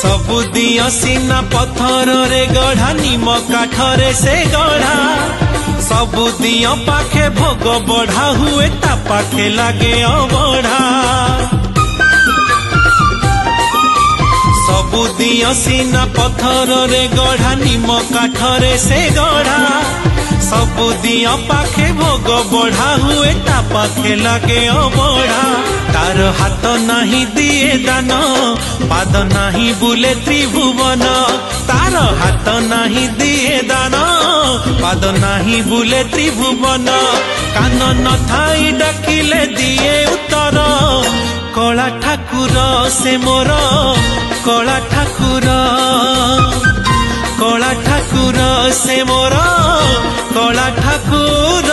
सबु दियो सीना पत्थर रे गढ़ा निम काठरे से गढ़ा सबु दियो पाखे भोग बढ़ा हुए ता पाखे लागे अबढ़ा सबु दियो सीना पत्थर रे गढ़ा निम काठरे से गढ़ा सबु दियो पाखे भोग बढ़ा हुए ता पाखे लागे अबढ़ा तार हाथ नहीं दिए दान पाद नहीं बुले त्रिभुवन तार हाथ नहीं दिए दान पाद नहीं बुले त्रिभुवन कान न थाई डाकिले दिए उत्तर कला ठाकुर से मोर कला ठाकुर कला ठाकुर से मोर कला ठाकुर।